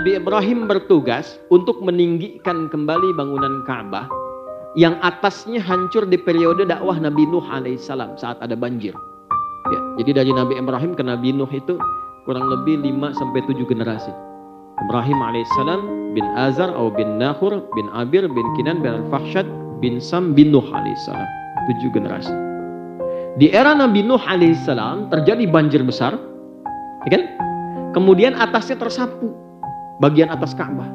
Nabi Ibrahim bertugas untuk meninggikan kembali bangunan Ka'bah yang atasnya hancur di periode dakwah Nabi Nuh alaihissalam saat ada banjir. Ya, jadi dari Nabi Ibrahim ke Nabi Nuh itu kurang lebih 5-7 generasi. Ibrahim alaihissalam bin Azar atau bin Nahur bin Abir bin Kinan bin Al-Fahsyad bin Sam bin Nuh alaihissalam. 7 generasi. Di era Nabi Nuh alaihissalam terjadi banjir besar, ya kan? Kemudian atasnya tersapu, bagian atas Ka'bah.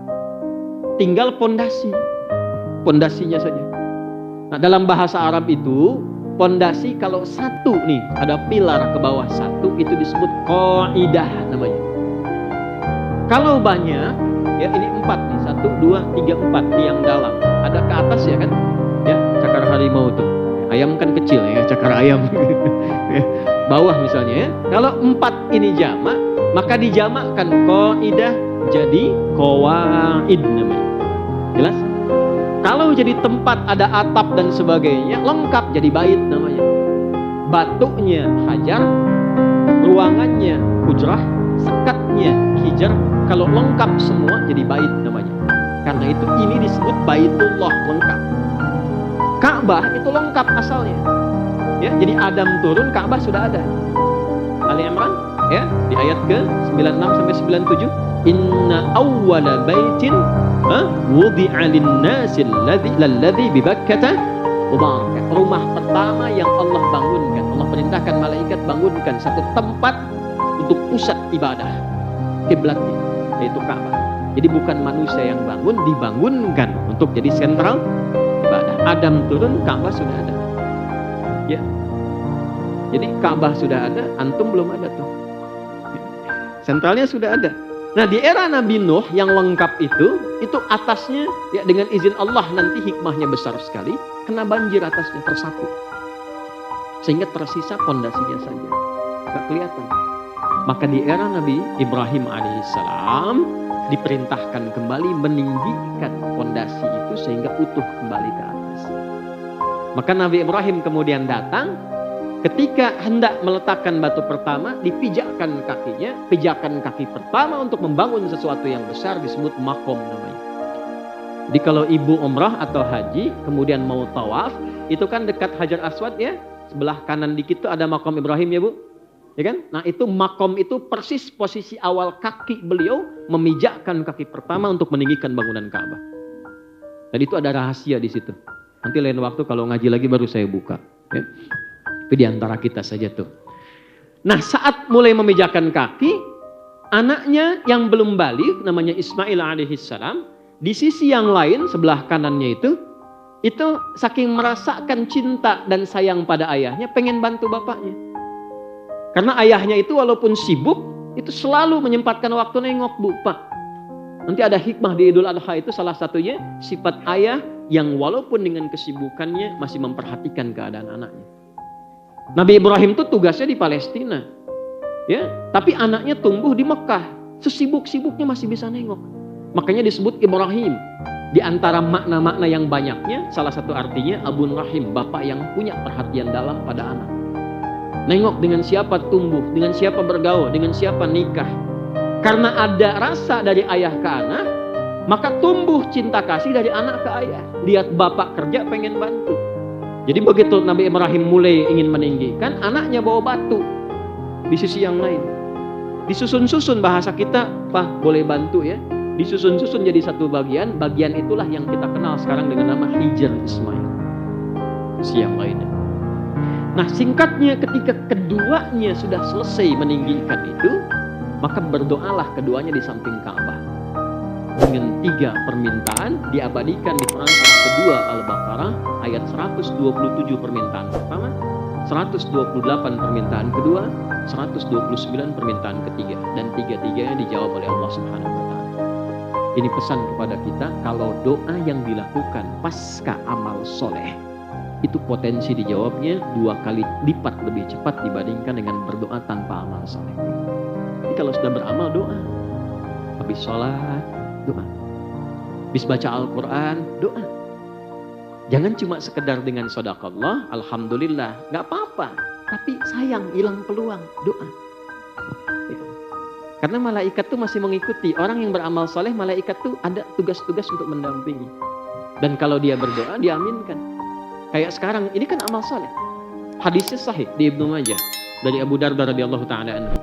Tinggal pondasinya saja. Nah, dalam bahasa Arab itu, pondasi kalau satu nih, ada pilar ke bawah satu, itu disebut qaidah namanya. Kalau banyak, ya ini 4 nih, 1, 2, 3, 4 tiang dalam. Ada ke atas ya kan? Ya, cakar harimau tuh. Ayam kan kecil ya, cakar ayam. Bawah misalnya ya. Kalau 4 ini jamak, maka dijamakkan qaidah jadi qawaid namanya. Jelas? Kalau jadi tempat ada atap dan sebagainya, lengkap jadi bait namanya. Batunya hajar, ruangannya hujrah, sekatnya hijar. Kalau lengkap semua jadi bait namanya. Karena itu ini disebut Baitullah, lengkap. Ka'bah itu lengkap asalnya. Ya, jadi Adam turun, Ka'bah sudah ada. Ali Imran ya, di ayat ke-96 sampai 97, inna awwala baitin wudi'a lin-nasi alladzi bi Bakkah mubarak. Rumah pertama yang Allah bangunkan, Allah perintahkan malaikat bangunkan satu tempat untuk pusat ibadah kiblatnya, yaitu Ka'bah. Jadi bukan manusia yang bangun, dibangunkan untuk jadi sentral ibadah. Adam turun, Ka'bah sudah ada. Ya. Jadi Ka'bah sudah ada, antum belum ada tuh. Sentralnya sudah ada. Nah, di era Nabi Nuh yang lengkap itu atasnya ya dengan izin Allah nanti hikmahnya besar sekali, kena banjir atasnya, tersapu. Sehingga tersisa pondasinya saja. Enggak kelihatan. Maka di era Nabi Ibrahim alaihissalam diperintahkan kembali meninggikan pondasi itu sehingga utuh kembali ke atas. Maka Nabi Ibrahim kemudian datang, ketika hendak meletakkan batu pertama, dipijakkan kakinya, pijakan kaki pertama untuk membangun sesuatu yang besar disebut makom namanya. Jadi kalau ibu umrah atau haji kemudian mau tawaf, itu kan dekat Hajar Aswad ya, sebelah kanan dikit itu ada makom Ibrahim ya Bu. Ya kan? Nah itu makom itu persis posisi awal kaki beliau memijakkan kaki pertama untuk meninggikan bangunan Ka'bah. Dan itu ada rahasia di situ. Nanti lain waktu kalau ngaji lagi baru saya buka. Ya. Tapi di antara kita saja tuh. Nah saat mulai memijakkan kaki, anaknya yang belum balik namanya Ismail alaihissalam, di sisi yang lain sebelah kanannya itu saking merasakan cinta dan sayang pada ayahnya, pengen bantu bapaknya. Karena ayahnya itu walaupun sibuk, itu selalu menyempatkan waktu nengok, Bu, Pak. Nanti ada hikmah di Idul Adha itu salah satunya sifat ayah yang walaupun dengan kesibukannya masih memperhatikan keadaan anaknya. Nabi Ibrahim itu tugasnya di Palestina. Ya, tapi anaknya tumbuh di Mekah. Sesibuk-sibuknya masih bisa nengok. Makanya disebut Ibrahim. Di antara makna-makna yang banyaknya, salah satu artinya Abun Rahim, bapak yang punya perhatian dalam pada anak. Nengok dengan siapa tumbuh, dengan siapa bergaul, dengan siapa nikah. Karena ada rasa dari ayah ke anak, maka tumbuh cinta kasih dari anak ke ayah. Lihat bapak kerja pengen bantu. Jadi begitu Nabi Ibrahim mulai ingin meninggikan, anaknya bawa batu di sisi yang lain. Disusun-susun bahasa kita, Pak boleh bantu ya. Disusun-susun jadi satu bagian, bagian itulah yang kita kenal sekarang dengan nama Hijr Ismail. Sisi yang lainnya. Nah singkatnya ketika keduanya sudah selesai meninggikan itu, maka berdoalah keduanya di samping Ka'bah. Dengan 3 permintaan diabadikan di Quran surah kedua Al-Baqarah ayat 127 permintaan pertama, 128 permintaan kedua, 129 permintaan ketiga, dan 3-3-nya dijawab oleh Allah Subhanahu wa taala. Ini pesan kepada kita, kalau doa yang dilakukan pasca amal soleh itu potensi dijawabnya 2 kali lipat lebih cepat dibandingkan dengan berdoa tanpa amal soleh. Jadi kalau sudah beramal doa, habis sholat doa, habis baca Al-Quran doa. Jangan cuma sekedar dengan shadakallah, alhamdulillah, nggak apa-apa. Tapi sayang hilang peluang doa. Ya. Karena malaikat tuh masih mengikuti. Orang yang beramal soleh, malaikat tuh ada tugas-tugas untuk mendampingi. Dan kalau dia berdoa, diaminkan. Kayak sekarang, ini kan amal soleh. Hadisnya sahih di Ibnu Majah dari Abu Darda radhiyallahu ta'ala anhu.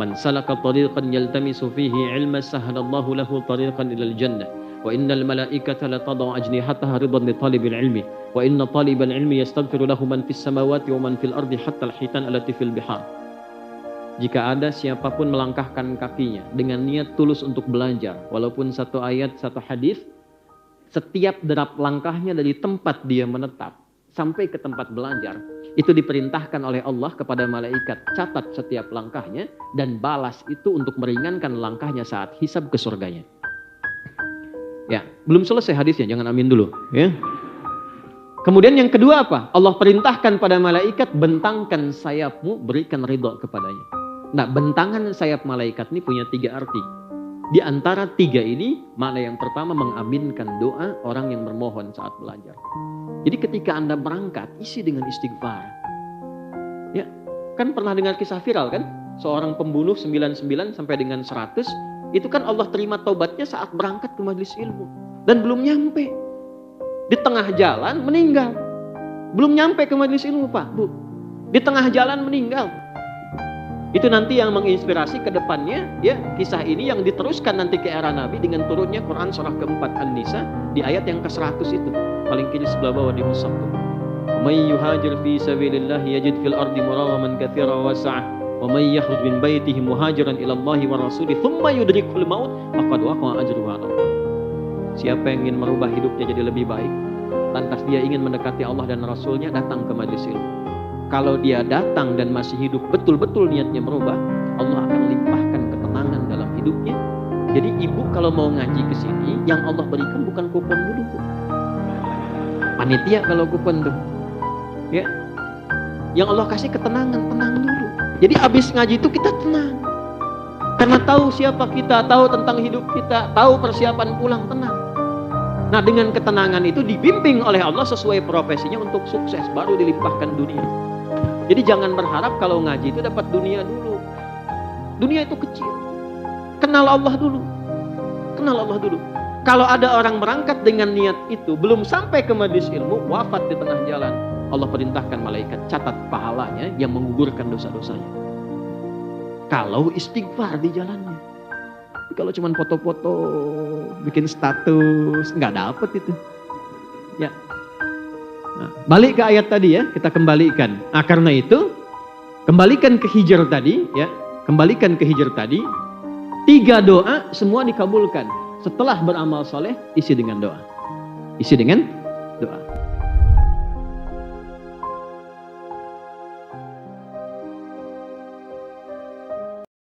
Man salaka tariqan yaltamisu fihi ilma sahhalallahu lahu tariqan ilal jannah. Wa innal malaikata la tad'u ajnihataha ridan li talibil ilmi. Wa inna talibal ilmi yastaghfiru lahu man fis samawati wa man fil ardi hatta al-hitan allati fil bihar. Jika ada siapapun melangkahkan kakinya dengan niat tulus untuk belajar, walaupun satu ayat, satu hadis, setiap derap langkahnya dari tempat dia menetap sampai ke tempat belajar, itu diperintahkan oleh Allah kepada malaikat, catat setiap langkahnya dan balas itu untuk meringankan langkahnya saat hisab ke surganya. Ya, belum selesai hadisnya, jangan amin dulu, ya. Kemudian yang kedua apa? Allah perintahkan pada malaikat, bentangkan sayapmu, berikan ridha kepadanya. Nah, bentangan sayap malaikat ini punya 3 arti. Di antara 3 ini, makna yang pertama mengaminkan doa orang yang bermohon saat belajar. Jadi ketika Anda berangkat, isi dengan istighfar. Ya, kan pernah dengar kisah viral kan? Seorang pembunuh 99 sampai dengan 100, itu kan Allah terima taubatnya saat berangkat ke majelis ilmu. Dan belum nyampe. Di tengah jalan meninggal. Belum nyampe ke majelis ilmu, Pak, Bu. Di tengah jalan meninggal. Itu nanti yang menginspirasi ke depannya, ya, kisah ini yang diteruskan nanti ke era Nabi dengan turunnya Quran surah keempat An-Nisa di ayat yang ke-100 itu. Paling kiri sebelah bawah di mushaf tuh. May yuhajir fi sabilillah yajid fil ardi muragaman katsira wa sa'ah. Wa may yakhruj min baitihi muhajiran ila Allah wa rasulih thumma yudrikul maut faqad waqa'a ajruhu 'ala Allah. Siapa yang ingin merubah hidupnya jadi lebih baik, lantas dia ingin mendekati Allah dan Rasulnya, datang ke majelis ilmu. Kalau dia datang dan masih hidup betul-betul niatnya merubah, Allah akan limpahkan ketenangan dalam hidupnya. Jadi ibu kalau mau ngaji ke sini, yang Allah berikan bukan kupon dulu, Bu. Panitia kalau kupon tuh. Ya. Yang Allah kasih ketenangan, tenang dulu. Jadi habis ngaji itu kita tenang. Karena tahu siapa kita, tahu tentang hidup kita, tahu persiapan pulang, tenang. Nah, dengan ketenangan itu dibimbing oleh Allah sesuai profesinya untuk sukses, baru dilimpahkan dunia. Jadi jangan berharap kalau ngaji itu dapat dunia dulu. Dunia itu kecil. Kenal Allah dulu. Kenal Allah dulu. Kalau ada orang berangkat dengan niat itu, belum sampai ke majelis ilmu, wafat di tengah jalan, Allah perintahkan malaikat catat pahalanya yang menggugurkan dosa-dosanya. Kalau istighfar di jalannya. Kalau cuma foto-foto, bikin status, nggak dapet itu. Ya. Nah, balik ke ayat tadi ya, kita kembalikan. Nah, karena itu, kembalikan ke Hijr tadi, ya, kembalikan ke Hijr tadi. 3 doa semua dikabulkan. Setelah beramal soleh, isi dengan doa. Isi dengan